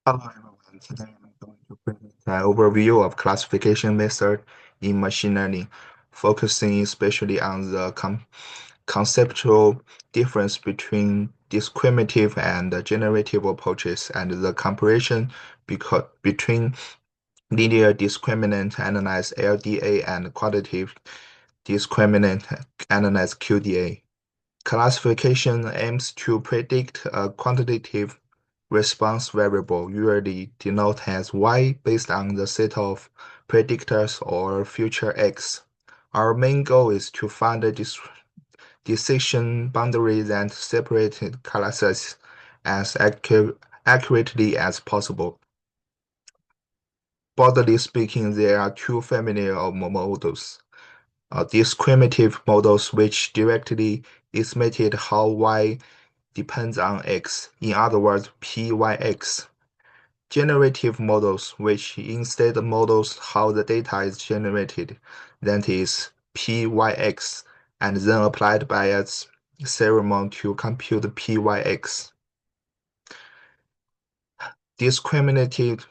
Hello everyone. Today I'm going to present an overview of classification method in machine learning, focusing especially on the conceptual difference between discriminative and generative approaches and the comparison between linear discriminant analyze LDA and quantitative discriminant analyze QDA. Classification aims to predict a quantitative response variable, usually denoted as y, based on the set of predictors or future x. Our main goal is to find a decision boundary that separates classes as accurately as possible. Broadly speaking, there are two families of models. Discriminative models, which directly estimated how y depends on x, in other words, PYX. Generative models, which instead models how the data is generated, that is PYX, and then applied bias theorem to compute PYX. Discriminative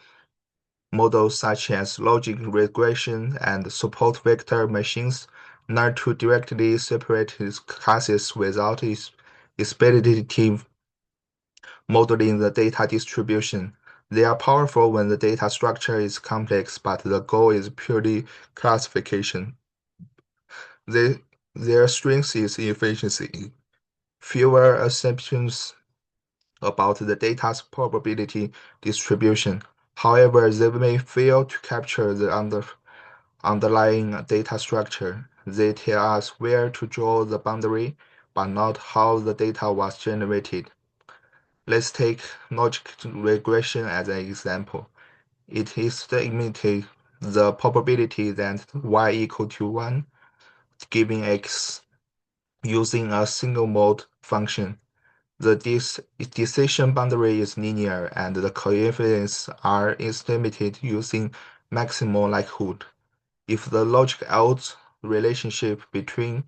models such as logic regression and support vector machines learn to directly separate classes without expectative modeling the data distribution. They are powerful when the data structure is complex, but the goal is purely classification. They, their strength is efficiency. Fewer assumptions about the data's probability distribution. However, they may fail to capture the underlying data structure. They tell us where to draw the boundary, but not how the data was generated. Let's take logic regression as an example. It estimates the probability that y equal to 1 given x using a single mode function. The decision boundary is linear and the coefficients are estimated using maximal likelihood. If the logic odds relationship between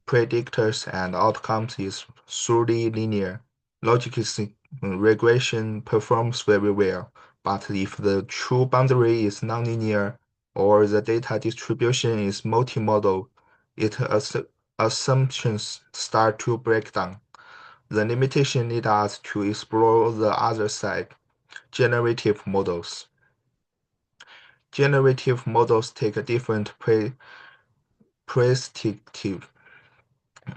predictors and outcomes is truly linear, logic regression performs very well. But if the true boundary is nonlinear or the data distribution is multimodal, its assumptions start to break down. The limitation leads us to explore the other side, generative models. Generative models take a different perspective.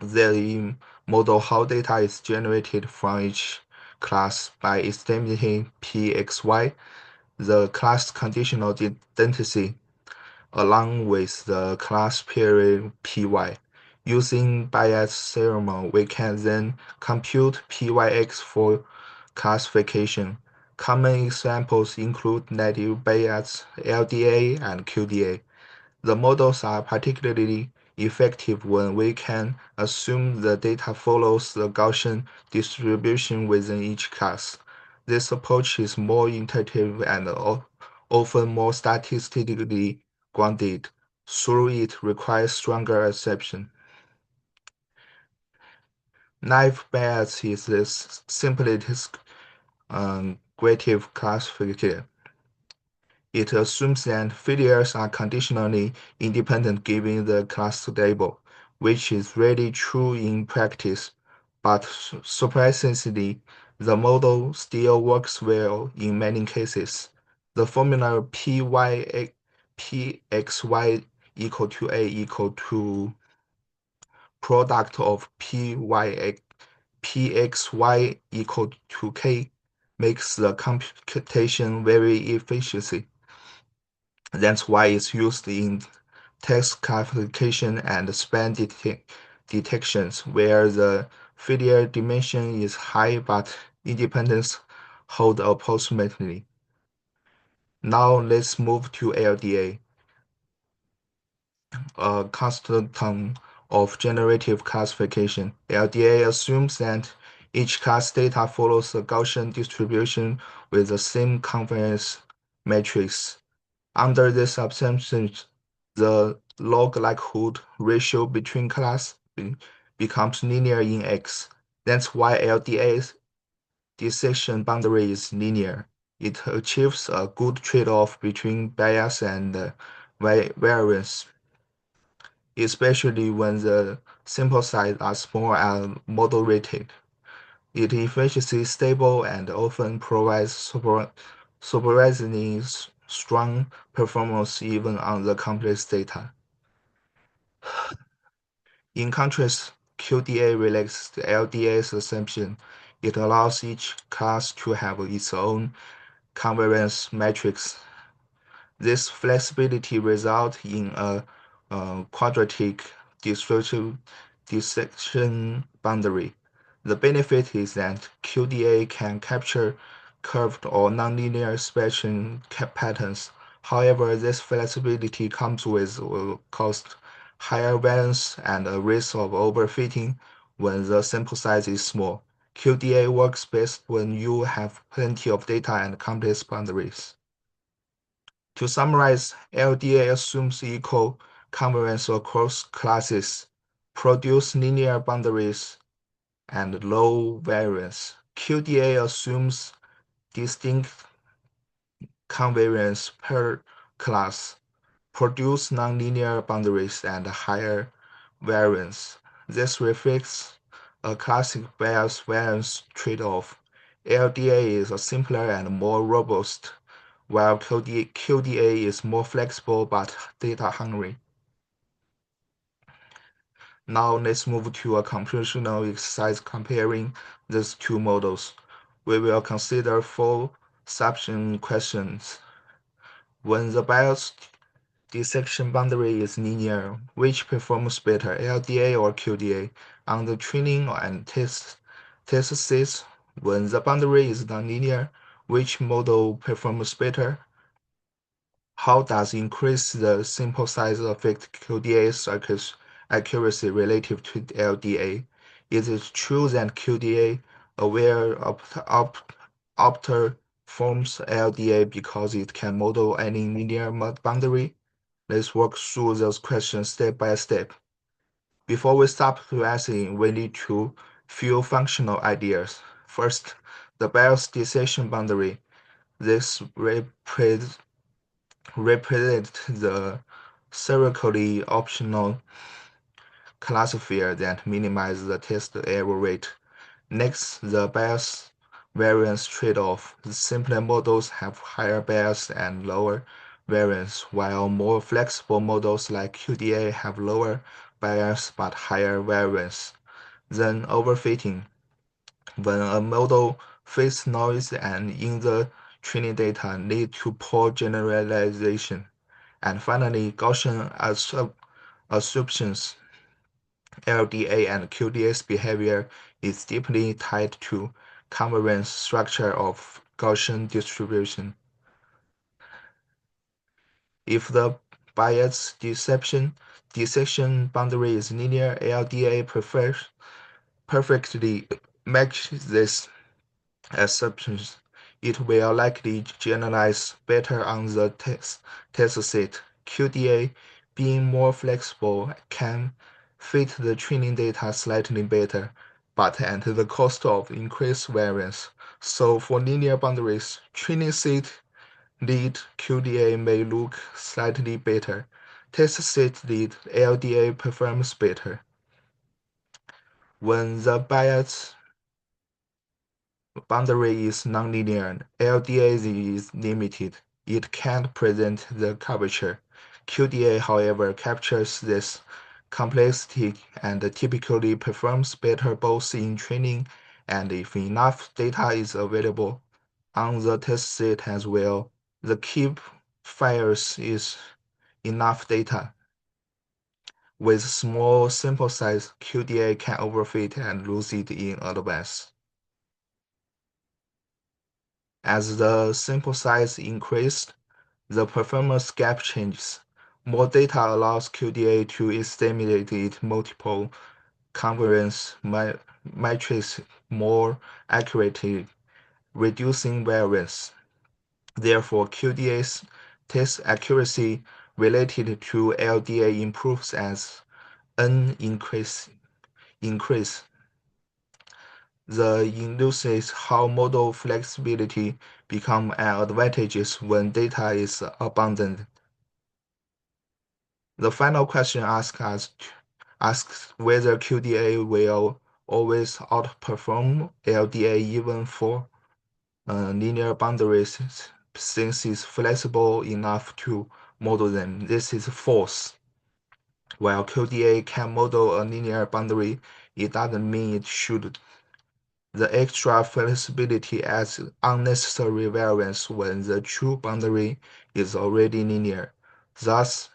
They model how data is generated from each class by estimating Pxy, the class conditional density, along with the class period Py. Using Bayes' theorem, we can then compute Pyx for classification. Common examples include native Bayes, LDA, and QDA. The models are particularly effective when we can assume the data follows the Gaussian distribution within each class. This approach is more intuitive and often more statistically grounded, though it requires stronger assumption. Naive Bayes is the simplest gradient classifier. It assumes that failures are conditionally independent given the class label, which is rarely true in practice, but surprisingly, the model still works well in many cases. The formula Pxy equal to A equal to product of Pxy equal to K makes the computation very efficient. That's why it's used in text classification and span detections, where the failure dimension is high but independence hold approximately. Now let's move to LDA, a constant of generative classification. LDA assumes that each class data follows a Gaussian distribution with the same confidence matrix. Under this assumption, the log likelihood ratio between class becomes linear in X. That's why LDA's decision boundary is linear. It achieves a good trade-off between bias and variance, especially when the sample size are small and moderated. Its efficiency is stable and often provides surprisingly strong performance even on the complex data. In contrast, QDA relates to LDA's assumption. It allows each class to have its own covariance matrix. This flexibility results in a quadratic dissection boundary. The benefit is that QDA can capture curved or nonlinear spectrum patterns. However, this flexibility comes with a cost, higher variance, and a risk of overfitting when the sample size is small. QDA works best when you have plenty of data and complex boundaries. To summarize, LDA assumes equal covariance across classes, produce linear boundaries, and low variance. QDA assumes distinct covariance per class, produce nonlinear boundaries, and higher variance. This reflects a classic bias-variance trade-off. LDA is simpler and more robust, while QDA is more flexible but data-hungry. Now let's move to a computational exercise comparing these two models. We will consider four subsection questions. When the bias dissection boundary is linear, which performs better, LDA or QDA? On the training and test sets, when the boundary is nonlinear, which model performs better? How does increase the sample size affect QDA's accuracy relative to LDA? Is it true that QDA aware outperforms LDA because it can model any linear boundary? Let's work through those questions step by step. Before we start progressing, we need to few functional ideas. First, the bias decision boundary. This represents the spherically optional classifier that minimizes the test error rate. Next, the bias variance trade-off. The simpler models have higher bias and lower variance, while more flexible models like QDA have lower bias but higher variance. Then overfitting. When a model fits noise and in the training data lead to poor generalization. And finally, Gaussian assumptions. LDA and QDA's behavior is deeply tied to covariance structure of Gaussian distribution. If the bias dissection boundary is linear, LDA perfectly matches this assumptions. It will likely generalize better on the test set. QDA, being more flexible, can fit the training data slightly better, but at the cost of increased variance. So for linear boundaries, training set lead QDA may look slightly better. Test set lead LDA performs better. When the bias boundary is nonlinear, LDA is limited. It can't present the curvature. QDA, however, captures this complexity and typically performs better both in training and if enough data is available on the test set as well. The key fires is enough data. With small sample size, QDA can overfit and lose it in advance. As the sample size increased, the performance gap changes. More data allows QDA to estimate multiple covariance matrices more accurately, reducing variance. Therefore, QDA's test accuracy related to LDA improves as N increase. The illustrates how model flexibility becomes an advantage when data is abundant. The final question asks whether QDA will always outperform LDA even for linear boundaries since it's flexible enough to model them. This is false. While QDA can model a linear boundary, it doesn't mean it should. The extra flexibility adds unnecessary variance when the true boundary is already linear. Thus,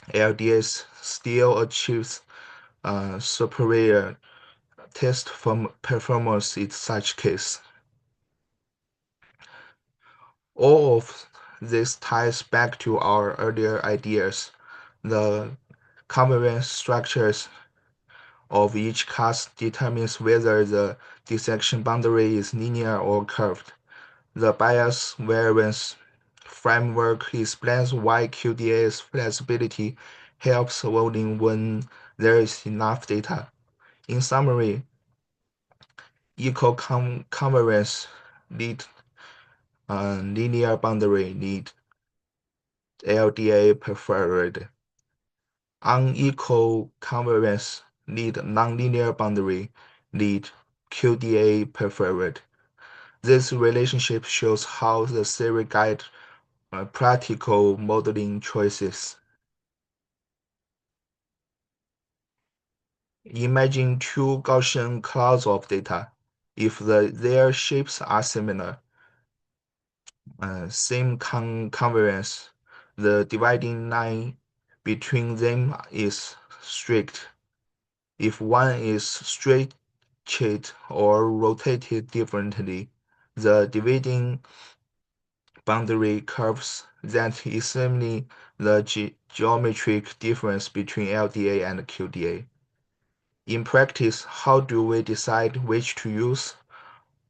LDS still achieves superior test performance in such case. All of this ties back to our earlier ideas. The covariance structures of each class determines whether the dissection boundary is linear or curved. The bias variance framework explains why QDA's flexibility helps voting when there is enough data. In summary, equal covariance lead linear boundary lead LDA preferred. Unequal covariance lead nonlinear boundary lead QDA preferred. This relationship shows how the theory guides practical modeling choices. Imagine two Gaussian clouds of data. If their shapes are similar, same covariance, the dividing line between them is strict. If one is stretched or rotated differently, the dividing boundary curves that examine the geometric difference between LDA and QDA. In practice, how do we decide which to use?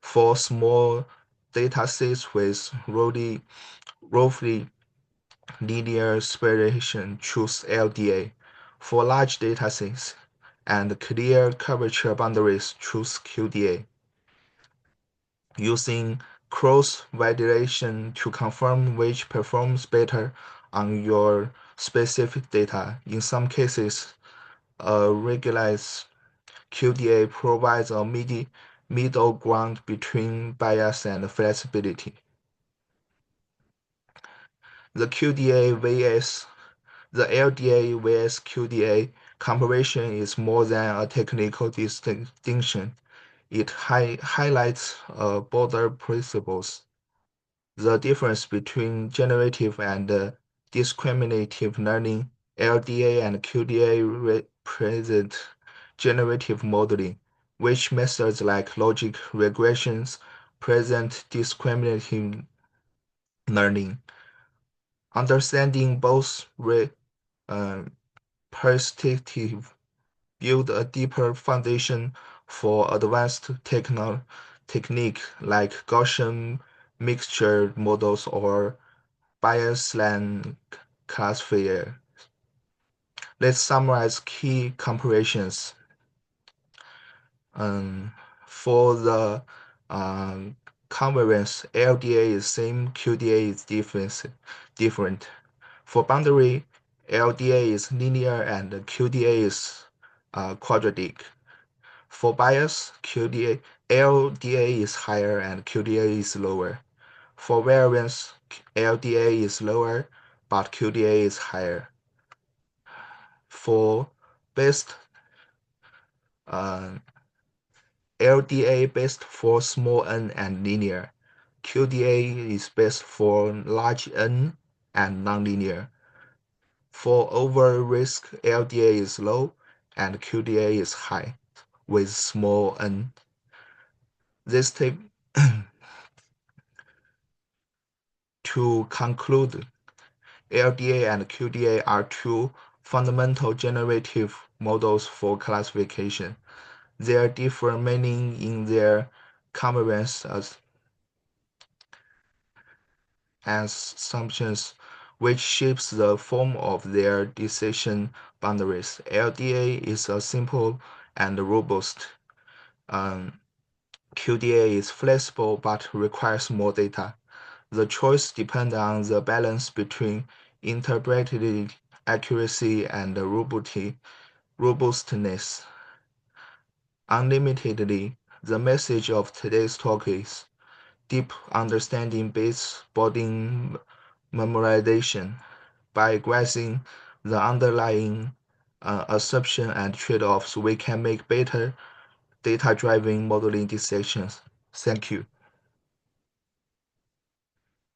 For small datasets with roughly linear separation, choose LDA. For large datasets and clear curvature boundaries, choose QDA. Using cross-validation to confirm which performs better on your specific data. In some cases, a regularized QDA provides a middle ground between bias and flexibility. The LDA vs QDA comparison is more than a technical distinction. It highlights broader principles. The difference between generative and discriminative learning, LDA and QDA represent generative modeling, which methods like logic regressions present discriminative learning. Understanding both perspectives build a deeper foundation for advanced technique like Gaussian mixture models or Bayesian classifier. Let's summarize key comparisons. For the covariance, LDA is same, QDA is different. For boundary, LDA is linear and QDA is quadratic. For bias, LDA is higher and QDA is lower. For variance, LDA is lower, but QDA is higher. For best LDA best for small n and linear. QDA is best for large n and nonlinear. For over risk, LDA is low and QDA is high with small n. This tip to conclude, LDA and QDA are two fundamental generative models for classification. There differ meaning in their covariance assumptions, which shapes the form of their decision boundaries. LDA is a simple and robust. QDA is flexible but requires more data. The choice depends on the balance between interpreted accuracy and robustness. Unlimitedly, the message of today's talk is deep understanding beats boarding memorization. By grasping the underlying assumption and trade-offs, we can make better data-driven modeling decisions. Thank you.